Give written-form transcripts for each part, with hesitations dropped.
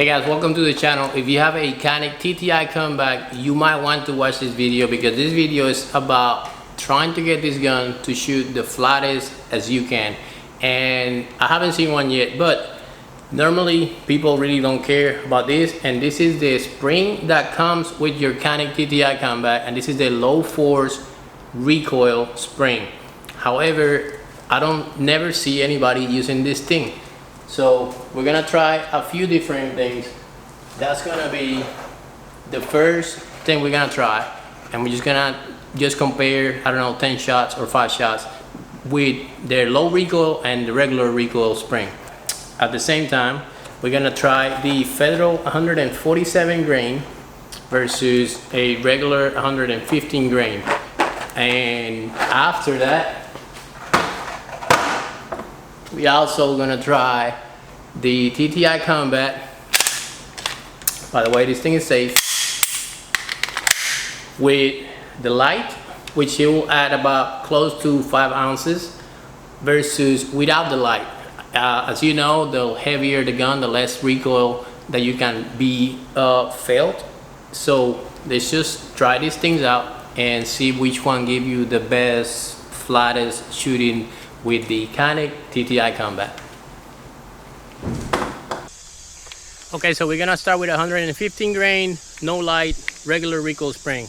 Hey guys, welcome to the channel. If you have a Canik TTI Combat, you might want to watch this video because this video is about trying to get this gun to shoot the flattest as you can. And I haven't seen one yet, but normally people really don't care about this. And this is the spring that comes with your Canik TTI Combat, and this is the low force recoil spring. However, I don't never see anybody using this thing. So we're gonna try a few different things. That's gonna be the first thing we're gonna try, and we're just gonna compare, I don't know, 10 shots or 5 shots with their low recoil and the regular recoil spring. At the same time, we're gonna try the Federal 147 grain versus a regular 115 grain. And after that, we also gonna try the TTI Combat. By the way, this thing is safe with the light, which it will add about close to 5 ounces versus without the light. As you know, the heavier the gun, the less recoil that you can be felt. So let's just try these things out and see which one give you the best, flattest shooting with the Canik TTI Combat. Okay, so we're gonna start with 115 grain, no light, regular recoil spring.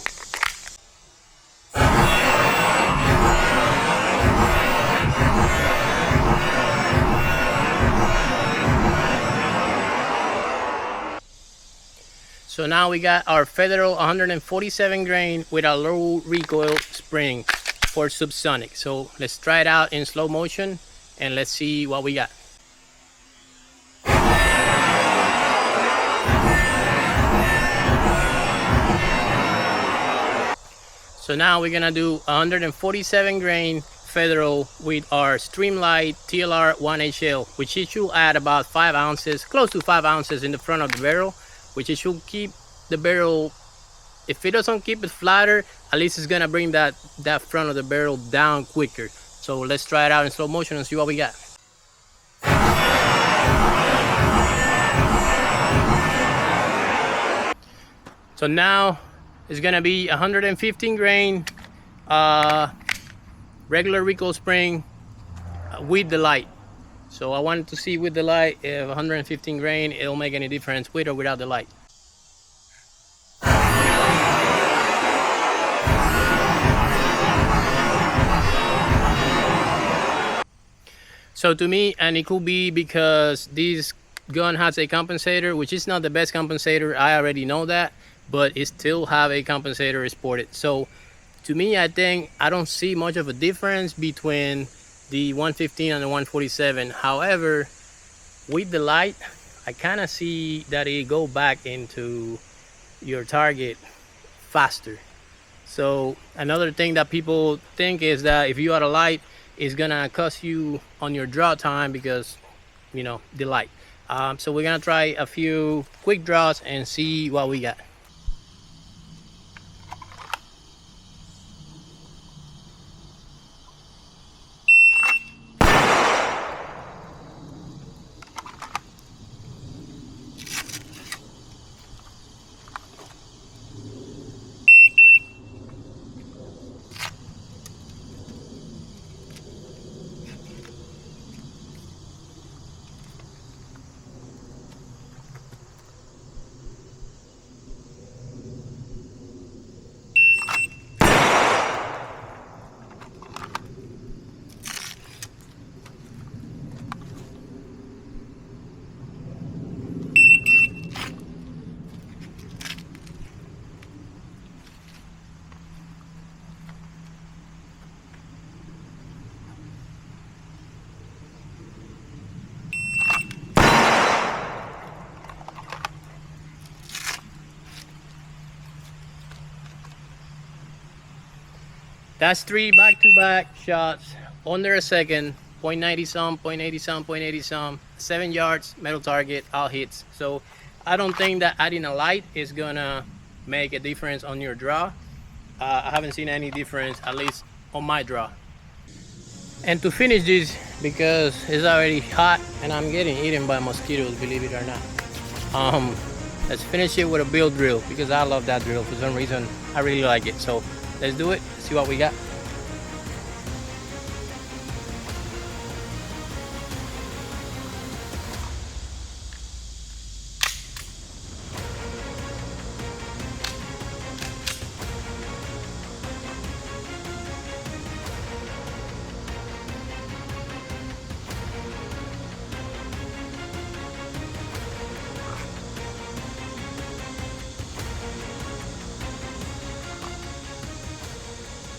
So now we got our Federal 147 grain with a low recoil spring for subsonic. So let's try it out in slow motion and let's see what we got. So now we're gonna do 147 grain Federal with our Streamlight TLR-1 HL, which it should add about 5 ounces, close to 5 ounces in the front of the barrel, which it should keep the barrel, if it doesn't keep it flatter, at least it's gonna bring that front of the barrel down quicker. So let's try it out in slow motion and see what we got. So now it's gonna be 115 grain regular recoil spring with the light. So I wanted to see with the light if 115 grain it'll make any difference with or without the light. So to me, and it could be because this gun has a compensator, which is not the best compensator, I already know that, but it still have a compensator sported. So to me, I think I don't see much of a difference between the 115 and the 147. However, with the light, I kind of see that it go back into your target faster. So another thing that people think is that if you add a light, it's gonna cost you on your draw time because, you know, the light. So we're gonna try a few quick draws and see what we got. That's 3 back-to-back shots under a second, 0.90 some, 0.80 some, 0.80 some, 7 yards, metal target, all hits. So I don't think that adding a light is gonna make a difference on your draw. I haven't seen any difference, at least on my draw. And to finish this, because it's already hot and I'm getting eaten by mosquitoes, believe it or not. Let's finish it with a build drill because I love that drill for some reason. I really like it. So let's do it, see what we got.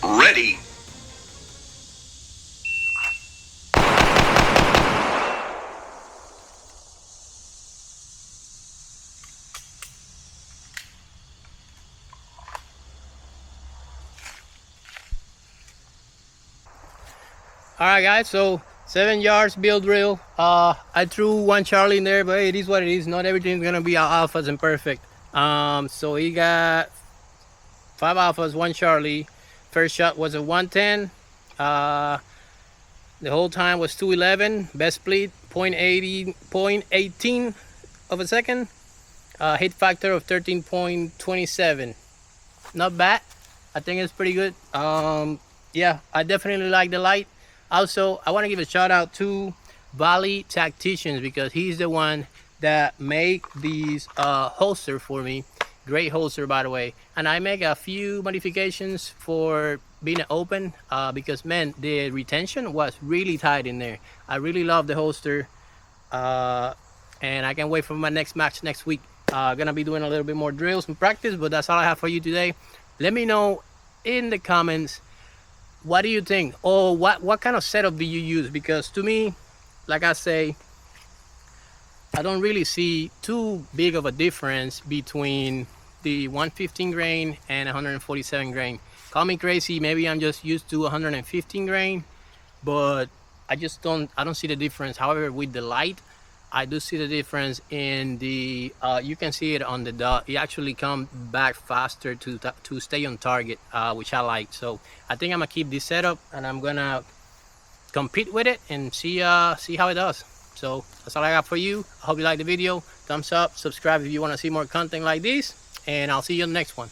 Ready. All right, guys, so 7 yards build drill. I threw one Charlie in there, but hey, it is what it is. Not everything's gonna be alphas and perfect. So he got 5 alphas, 1 Charlie. First shot was a 110. The whole time was 211. Best split 0.18 of a second. Hit factor of 13.27. Not bad. I think it's pretty good. Yeah, I definitely like the light. Also, I want to give a shout out to Valley Tacticians because he's the one that make these holster for me. Great holster, by the way. And I make a few modifications for being open because, man, the retention was really tight in there. I really love the holster, and I can't wait for my next match next week. Gonna be doing a little bit more drills and practice, but that's all I have for you today. Let me know in the comments, what do you think, or what kind of setup do you use? Because to me, like I say, I don't really see too big of a difference between the 115 grain and 147 grain. Call me crazy, maybe I'm just used to 115 grain, but I don't see the difference. However, with the light, I do see the difference in the you can see it on the dot. It actually comes back faster to stay on target, which I like. So I think I'm gonna keep this setup and I'm gonna compete with it and see how it does. So that's all I got for you. I hope you like the video. Thumbs up, subscribe if you want to see more content like this, and I'll see you in the next one.